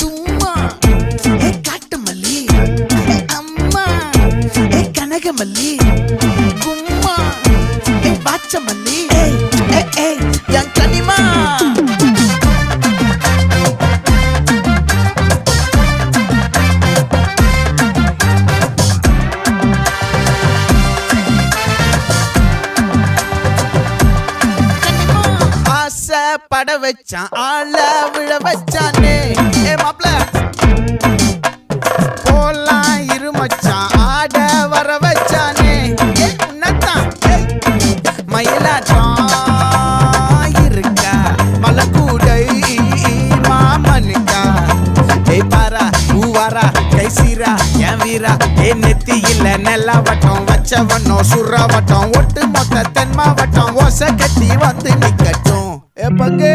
தும்மா காட்டு மல்லி அம்மா கனகமல்லி கும்மா பாச்ச மல்லி என் கனிமா பட வச்சான் ஆள விழ வச்சானே மாப்ள போலாம் இருமச்சான் ஆட வர வச்சானே உன்னதான் மயிலாட்டம் இருக்கா மலக்கூடை மாமனுக்கா பாரா பூவாரா கைசீரா என் வீரா நெத்தி இல்ல நெல்லா வட்டம் வச்சவனும் சுறா வட்டம் ஒட்டு மொத்த தென் மாவட்டம் ஓசை கட்டி வந்து நிக்கட்டும் பங்கே